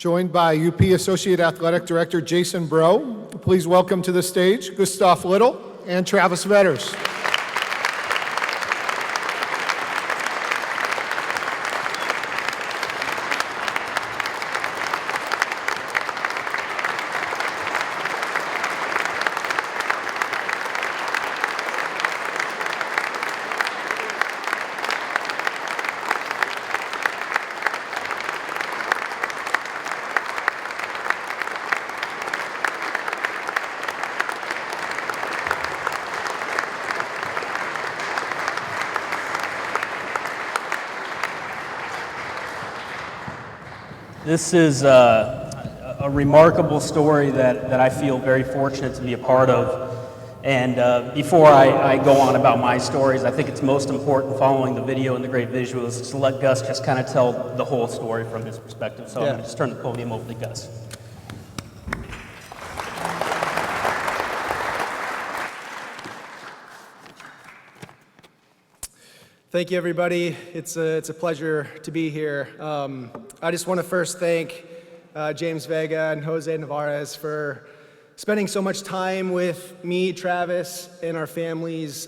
joined by UP Associate Athletic Director Jason Breaux. Please welcome to the stage Gustaf Little and Travis Vetters. This is a remarkable story that I feel very fortunate to be a part of. And before I go on about my stories, I think it's most important following the video and the great visuals to let Gus just kind of tell the whole story from his perspective. So I'm going to just turn the podium over to Gus. Thank you, everybody. It's a pleasure to be here. I just want to first thank James Vega and Jose Navarez for spending so much time with me, Travis, and our families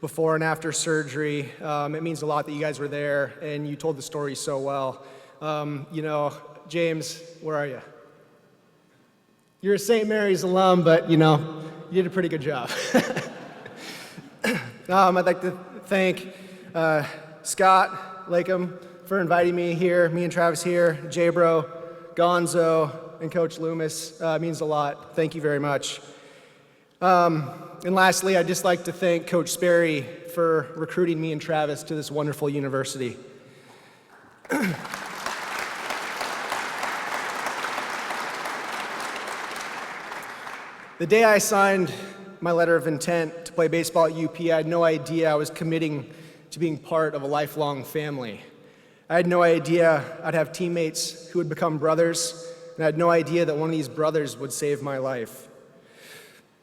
before and after surgery. It means a lot that you guys were there and you told the story so well. James, where are you? You're a St. Mary's alum, but you did a pretty good job. I'd like to thank Scott Lakem for inviting me here, me and Travis here, J-Bro, Gonzo, and Coach Loomis. It means a lot. Thank you very much. And lastly, I'd just like to thank Coach Sperry for recruiting me and Travis to this wonderful university. The day I signed my letter of intent to play baseball at UP, I had no idea I was committing to being part of a lifelong family. I had no idea I'd have teammates who would become brothers, and I had no idea that one of these brothers would save my life.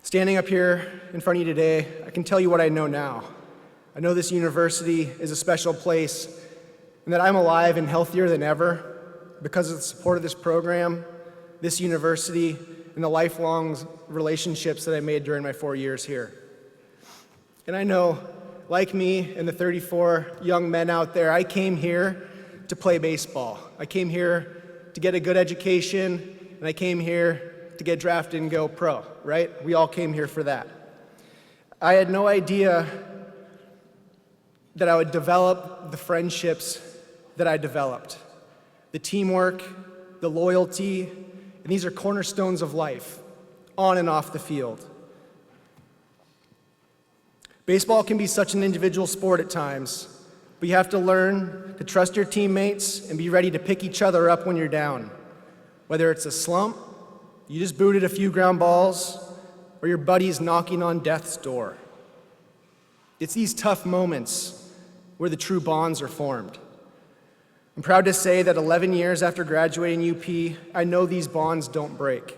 Standing up here in front of you today, I can tell you what I know now. I know this university is a special place, and that I'm alive and healthier than ever because of the support of this program, this university, and the lifelong relationships that I made during my 4 years here. And I know, like me and the 34 young men out there, I came here to play baseball. I came here to get a good education, and I came here to get drafted and go pro, right? We all came here for that. I had no idea that I would develop the friendships that I developed, the teamwork, the loyalty, and these are cornerstones of life, on and off the field. Baseball can be such an individual sport at times, but you have to learn to trust your teammates and be ready to pick each other up when you're down. Whether it's a slump, you just booted a few ground balls, or your buddy's knocking on death's door. It's these tough moments where the true bonds are formed. I'm proud to say that 11 years after graduating UP, I know these bonds don't break.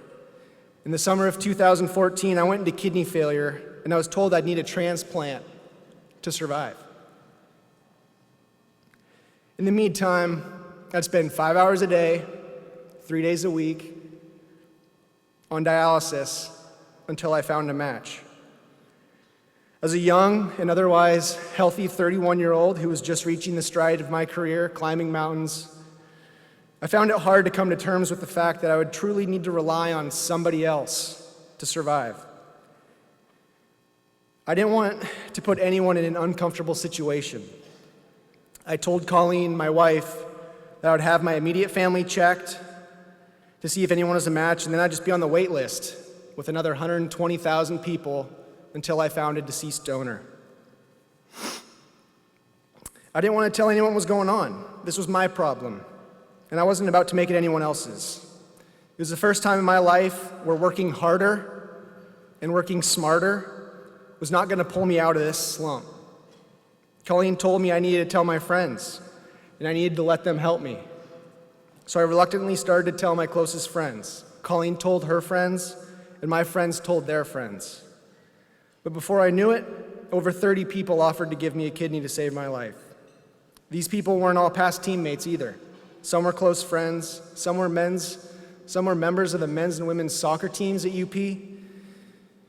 In the summer of 2014, I went into kidney failure, and I was told I'd need a transplant to survive. In the meantime, I'd spend 5 hours a day, 3 days a week, on dialysis until I found a match. As a young and otherwise healthy 31-year-old who was just reaching the stride of my career, climbing mountains, I found it hard to come to terms with the fact that I would truly need to rely on somebody else to survive. I didn't want to put anyone in an uncomfortable situation. I told Colleen, my wife, that I would have my immediate family checked to see if anyone was a match, and then I'd just be on the wait list with another 120,000 people until I found a deceased donor. I didn't want to tell anyone what was going on. This was my problem, and I wasn't about to make it anyone else's. It was the first time in my life where working harder and working smarter was not going to pull me out of this slump. Colleen told me I needed to tell my friends, and I needed to let them help me. So I reluctantly started to tell my closest friends. Colleen told her friends, and my friends told their friends. But before I knew it, over 30 people offered to give me a kidney to save my life. These people weren't all past teammates either. some were close friends, some were members of the men's and women's soccer teams at UP,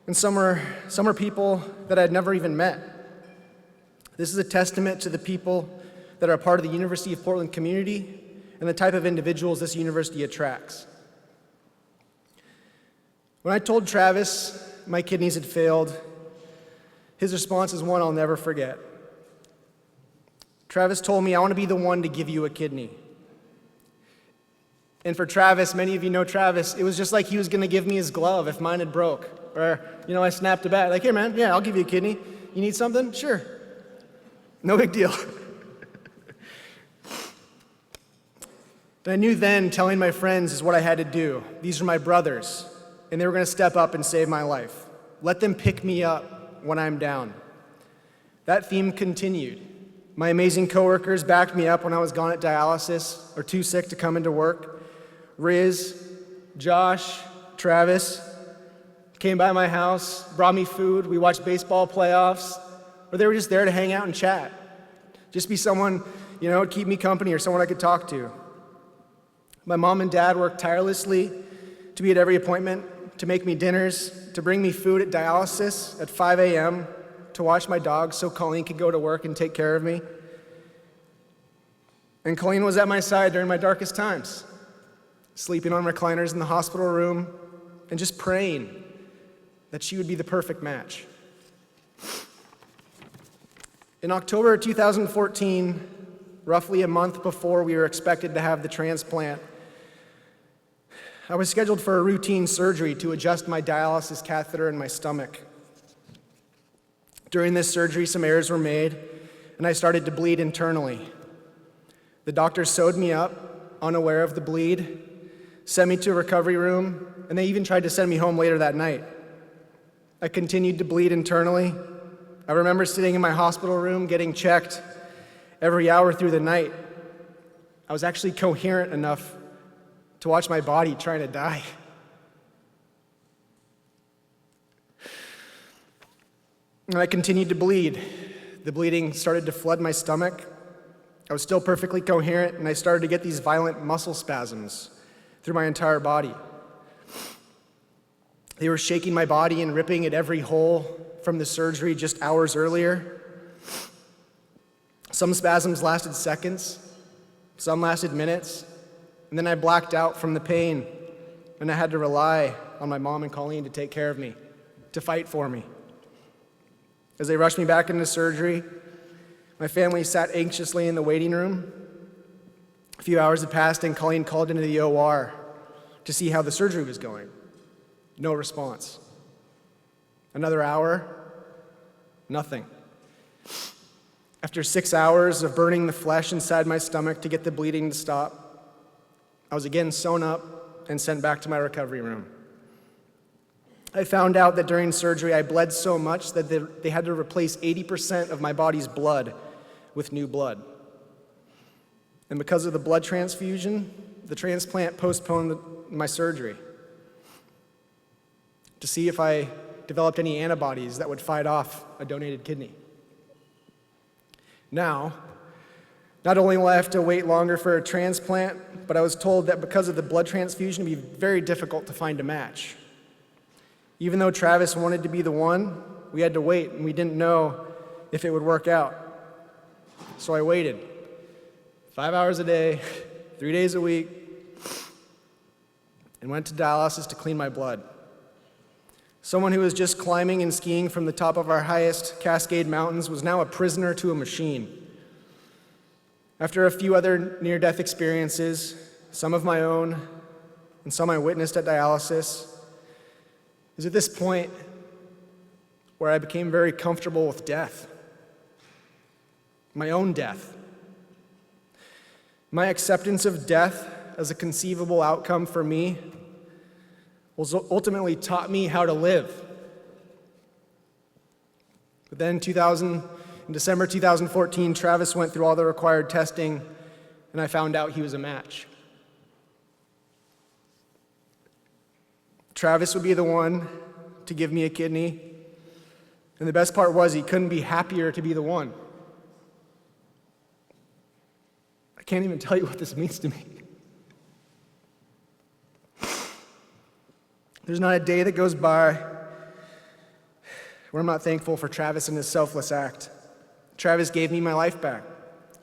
and some were people that I'd never even met. This is a testament to the people that are a part of the University of Portland community and the type of individuals this university attracts. When I told Travis my kidneys had failed, his response is one I'll never forget. Travis told me, "I want to be the one to give you a kidney." And for Travis, many of you know Travis, it was just like he was going to give me his glove if mine had broke. Or, I snapped a bat, like, "Here, man, yeah, I'll give you a kidney. You need something? Sure. No big deal." But I knew then telling my friends is what I had to do. These are my brothers, and they were going to step up and save my life. Let them pick me up when I'm down. That theme continued. My amazing coworkers backed me up when I was gone at dialysis or too sick to come into work. Riz, Josh, Travis came by my house, brought me food, we watched baseball playoffs, or they were just there to hang out and chat. Just be someone, to keep me company or someone I could talk to. My mom and dad worked tirelessly to be at every appointment, to make me dinners, to bring me food at dialysis at 5 a.m., to watch my dog so Colleen could go to work and take care of me. And Colleen was at my side during my darkest times, sleeping on recliners in the hospital room and just praying that she would be the perfect match. In October 2014, roughly a month before we were expected to have the transplant, I was scheduled for a routine surgery to adjust my dialysis catheter in my stomach. During this surgery, some errors were made, and I started to bleed internally. The doctor sewed me up, unaware of the bleed, sent me to a recovery room, and they even tried to send me home later that night. I continued to bleed internally. I remember sitting in my hospital room getting checked every hour through the night. I was actually coherent enough to watch my body trying to die. And I continued to bleed. The bleeding started to flood my stomach. I was still perfectly coherent, and I started to get these violent muscle spasms through my entire body. They were shaking my body and ripping at every hole from the surgery just hours earlier. Some spasms lasted seconds, some lasted minutes, and then I blacked out from the pain, and I had to rely on my mom and Colleen to take care of me, to fight for me. As they rushed me back into surgery, my family sat anxiously in the waiting room. A few hours had passed, and Colleen called into the OR to see how the surgery was going. No response. Another hour, nothing. After 6 hours of burning the flesh inside my stomach to get the bleeding to stop, I was again sewn up and sent back to my recovery room. I found out that during surgery I bled so much that they had to replace 80% of my body's blood with new blood. And because of the blood transfusion, the transplant postponed my surgery to see if I developed any antibodies that would fight off a donated kidney. Now, not only will I have to wait longer for a transplant, but I was told that because of the blood transfusion, it would be very difficult to find a match. Even though Travis wanted to be the one, we had to wait, and we didn't know if it would work out. So I waited. 5 hours a day, 3 days a week, and went to dialysis to clean my blood. Someone who was just climbing and skiing from the top of our highest Cascade Mountains was now a prisoner to a machine. After a few other near-death experiences, some of my own and some I witnessed at dialysis, it was at this point where I became very comfortable with death, my own death. My acceptance of death as a conceivable outcome for me ultimately taught me how to live. But then in December 2014, Travis went through all the required testing, and I found out he was a match. Travis would be the one to give me a kidney, and the best part was he couldn't be happier to be the one. I can't even tell you what this means to me. There's not a day that goes by where I'm not thankful for Travis and his selfless act. Travis gave me my life back.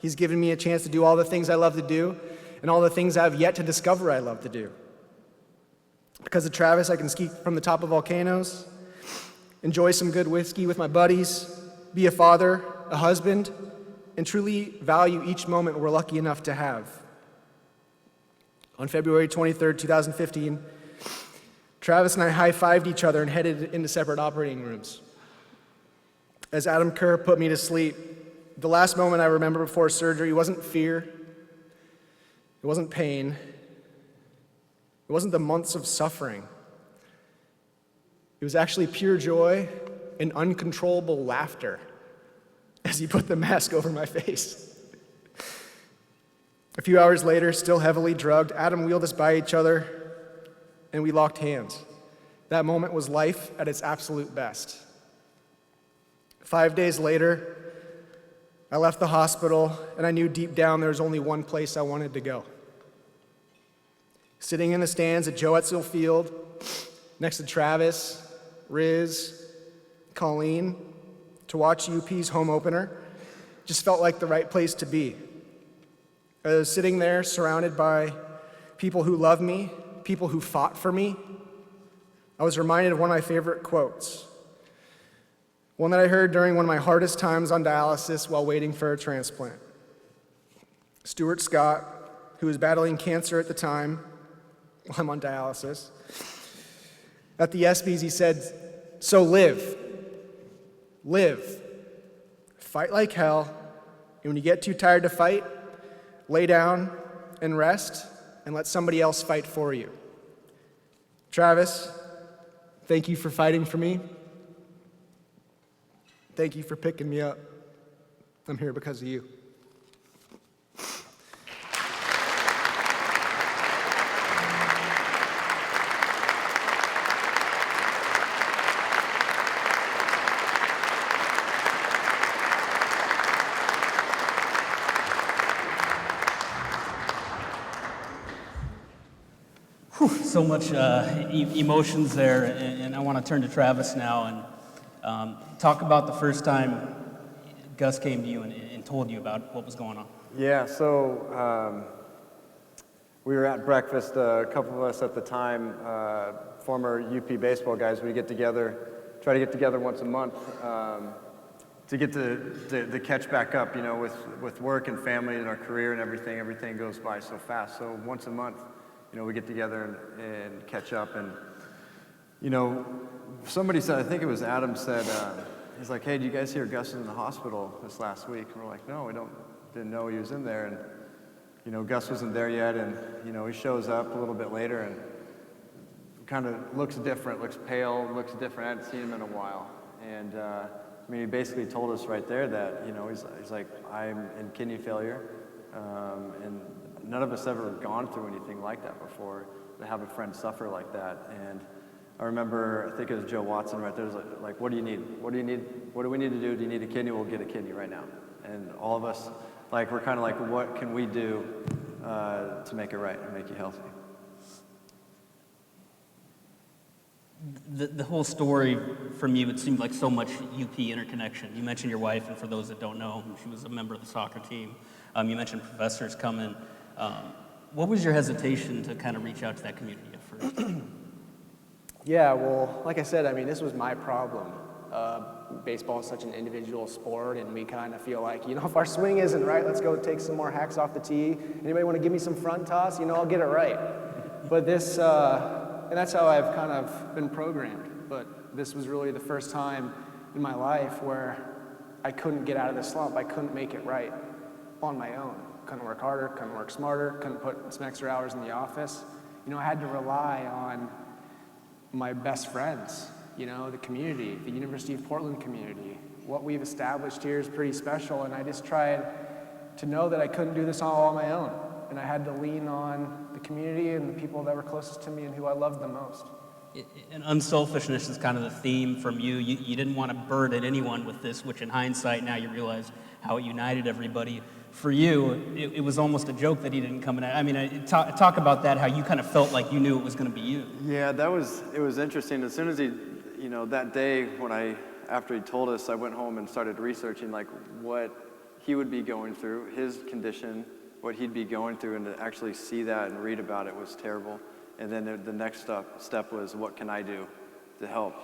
He's given me a chance to do all the things I love to do and all the things I've yet to discover I love to do. Because of Travis, I can ski from the top of volcanoes, enjoy some good whiskey with my buddies, be a father, a husband, and truly value each moment we're lucky enough to have. On February 23rd, 2015, Travis and I high-fived each other and headed into separate operating rooms. As Adam Kerr put me to sleep, the last moment I remember before surgery wasn't fear, it wasn't pain, it wasn't the months of suffering. It was actually pure joy and uncontrollable laughter as he put the mask over my face. A few hours later, still heavily drugged, Adam wheeled us by each other and we locked hands. That moment was life at its absolute best. 5 days later, I left the hospital, and I knew deep down there was only one place I wanted to go. Sitting in the stands at Joe Etzel Field, next to Travis, Riz, Colleen, to watch UP's home opener, just felt like the right place to be. I was sitting there surrounded by people who love me, people who fought for me. I was reminded of one of my favorite quotes, one that I heard during one of my hardest times on dialysis while waiting for a transplant. Stuart Scott, who was battling cancer at the time while I'm on dialysis, at the ESPYs he said, "So live, fight like hell, and when you get too tired to fight, lay down and rest, and let somebody else fight for you." Travis, thank you for fighting for me. Thank you for picking me up. I'm here because of you. So much emotions there, and I want to turn to Travis now and talk about the first time Gus came to you and told you about what was going on. Yeah, so we were at breakfast, a couple of us at the time, former UP baseball guys. We get together, try to get together once a month to get to catch back up, you know, with work and family and our career and everything. Everything goes by so fast. So once a month, you know, we get together and catch up. And, you know, somebody said, I think it was Adam said, he's like, "Hey, do you guys hear Gus is in the hospital this last week?" And we're like, "No, we didn't know he was in there." And, you know, Gus wasn't there yet. And, you know, he shows up a little bit later and kind of looks different, looks pale, looks different. I hadn't seen him in a while. And, I mean, he basically told us right there that, you know, he's like, "I'm in kidney failure." And none of us ever gone through anything like that before, to have a friend suffer like that. And I remember, I think it was Joe Watson right there, was like, "What do you need? What do you need? What do we need to do? Do you need a kidney? We'll get a kidney right now." And all of us, like, we're kind of like, what can we do to make it right and make you healthy? The whole story from you, it seemed like so much UP interconnection. You mentioned your wife, and for those that don't know, she was a member of the soccer team. You mentioned professors coming. What was your hesitation to kind of reach out to that community at first? Yeah, well, like I said, I mean, this was my problem. Baseball is such an individual sport, and we kind of feel like, you know, if our swing isn't right, let's go take some more hacks off the tee. Anybody want to give me some front toss? You know, I'll get it right. But this, and that's how I've kind of been programmed. But this was really the first time in my life where I couldn't get out of the slump. I couldn't make it right on my own. Couldn't work harder, couldn't work smarter, couldn't put some extra hours in the office. You know, I had to rely on my best friends, you know, the community, the University of Portland community. What we've established here is pretty special, and I just tried to know that I couldn't do this all on my own. And I had to lean on the community and the people that were closest to me and who I loved the most. And unselfishness is kind of the theme from you. You didn't want to burden anyone with this, which in hindsight now you realize how it united everybody. for you, it was almost a joke that he didn't come in. I mean, talk about that, how you kind of felt like you knew it was going to be you. Yeah, it was interesting. As soon as he, that day after he told us, I went home and started researching like what he would be going through, his condition, what he'd be going through, and to actually see that and read about it was terrible. And then the next step was, what can I do to help?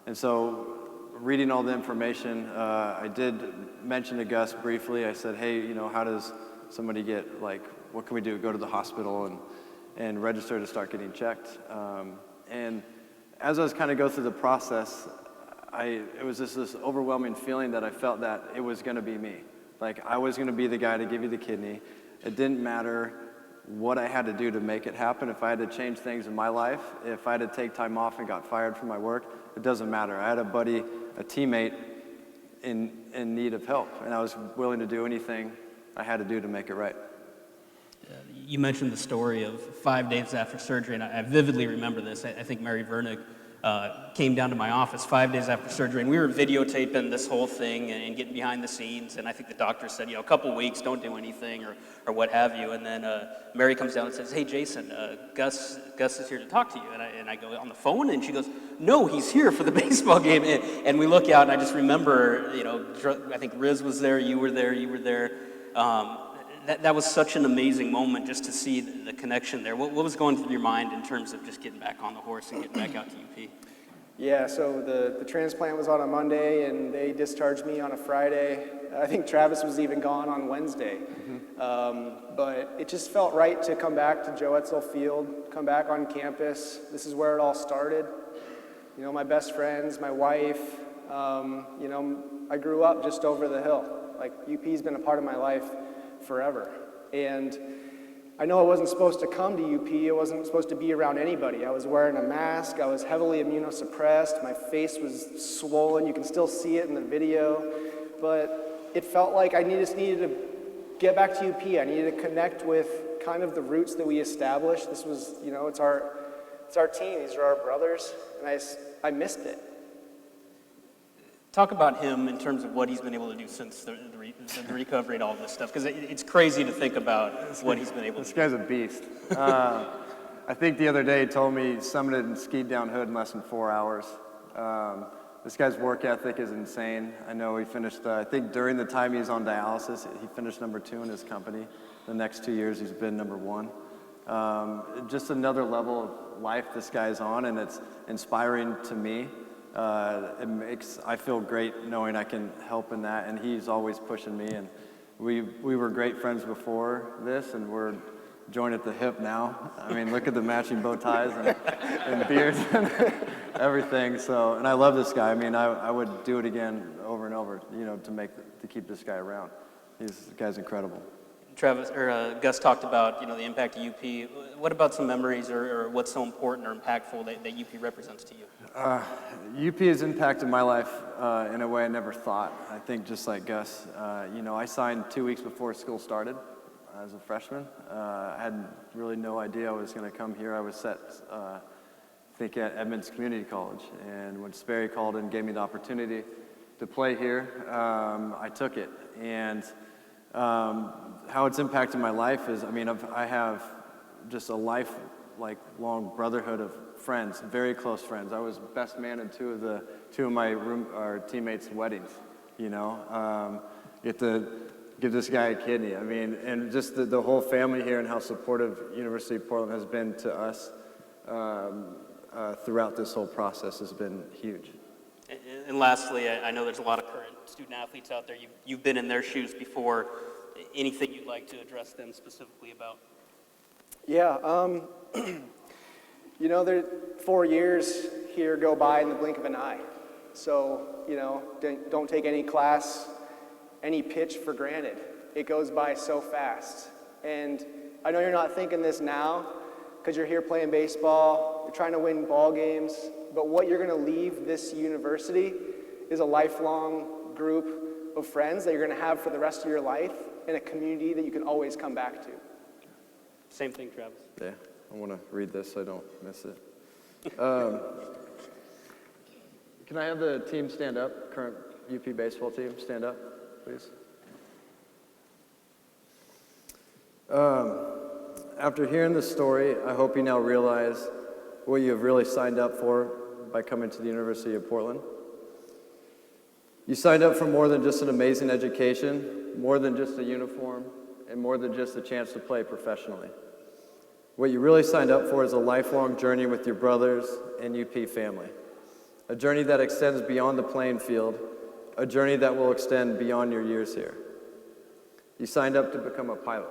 And so reading all the information, I did mention to Gus briefly. I said, hey, how does somebody get, like, what can we do? Go to the hospital and register to start getting checked. And as I was kind of go through the process, it was just this overwhelming feeling that I felt that it was going to be me. Like, I was going to be the guy to give you the kidney. It didn't matter what I had to do to make it happen. If I had to change things in my life, if I had to take time off and got fired from my work, it doesn't matter. I had a buddy, a teammate in need of help, and I was willing to do anything I had to do to make it right. You mentioned the story of 5 days after surgery, and I vividly remember this. I think Mary Vernick came down to my office 5 days after surgery, and we were videotaping this whole thing and getting behind the scenes, and I think the doctor said, a couple weeks, don't do anything, or what have you, and then Mary comes down and says, hey, Jason, Gus is here to talk to you, and I go, on the phone? And she goes, no, he's here for the baseball game, and we look out, and I just remember, I think Riz was there, you were there, that was such an amazing moment just to see the connection there. What was going through your mind in terms of just getting back on the horse and getting back out to UP? Yeah, so the transplant was on a Monday, and they discharged me on a Friday. I think Travis was even gone on Wednesday. But it just felt right to come back to Joe Etzel Field, come back on campus. This is where it all started. My best friends, my wife, I grew up just over the hill. Like, UP's been a part of my life forever. And I know I wasn't supposed to come to UP. I wasn't supposed to be around anybody. I was wearing a mask. I was heavily immunosuppressed. My face was swollen. You can still see it in the video. But it felt like I just needed to get back to UP. I needed to connect with kind of the roots that we established. This was, it's our team. These are our brothers. And I missed it. Talk about him in terms of what he's been able to do since the recovery and all this stuff, because it's crazy to think about what he's been able to do. This guy's a beast. I think the other day he told me he summited and skied down Hood in less than 4 hours. This guy's work ethic is insane. I know he finished, I think during the time he was on dialysis, he finished number 2 in his company. The next 2 years he's been number 1. Just another level of life this guy's on, and it's inspiring to me. I feel great knowing I can help in that, and he's always pushing me. And we were great friends before this, and we're joined at the hip now. I mean, look at the matching bow ties and beards and everything. So, and I love this guy. I mean, I would do it again over and over, to keep this guy around. This guy's incredible. Gus talked about, the impact of UP. What about some memories or what's so important or impactful that UP represents to you? UP has impacted my life in a way I never thought. I think just like Gus, I signed 2 weeks before school started as a freshman. I had really no idea I was going to come here. I was set, I think, at Edmonds Community College. And when Sperry called and gave me the opportunity to play here, I took it. And how it's impacted my life is, I have just a lifelong brotherhood of friends, very close friends. I was best man in two of my teammates' weddings. Get to give this guy a kidney. And just the whole family here and how supportive University of Portland has been to us throughout this whole process has been huge. And lastly, I know there's a lot of current student athletes out there. You've been in their shoes before. Anything you'd like to address them specifically about? Yeah, there 4 years here go by in the blink of an eye. So, don't take any class, any pitch for granted. It goes by so fast. And I know you're not thinking this now because you're here playing baseball, you're trying to win ball games, but what you're going to leave this university is a lifelong group of friends that you're going to have for the rest of your life and a community that you can always come back to. Same thing, Travis. Yeah, I want to read this so I don't miss it. Can I have the team stand up, current UP baseball team stand up, please? After hearing this story, I hope you now realize what you have really signed up for by coming to the University of Portland. You signed up for more than just an amazing education, more than just a uniform, and more than just a chance to play professionally. What you really signed up for is a lifelong journey with your brothers and UP family. A journey that extends beyond the playing field, a journey that will extend beyond your years here. You signed up to become a pilot.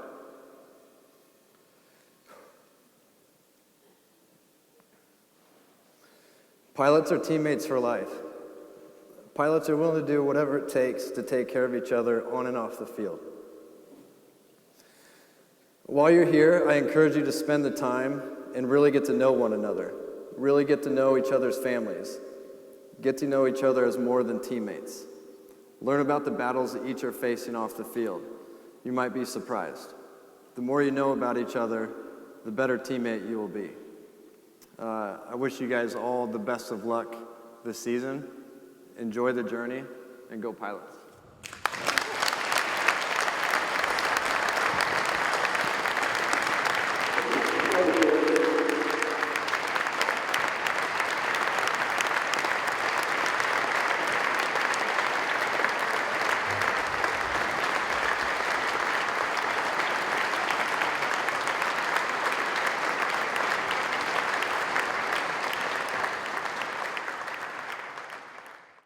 Pilots are teammates for life. Pilots are willing to do whatever it takes to take care of each other on and off the field. While you're here, I encourage you to spend the time and really get to know one another, really get to know each other's families, get to know each other as more than teammates. Learn about the battles that each are facing off the field. You might be surprised. The more you know about each other, the better teammate you will be. I wish you guys all the best of luck this season. Enjoy the journey, and go Pilots.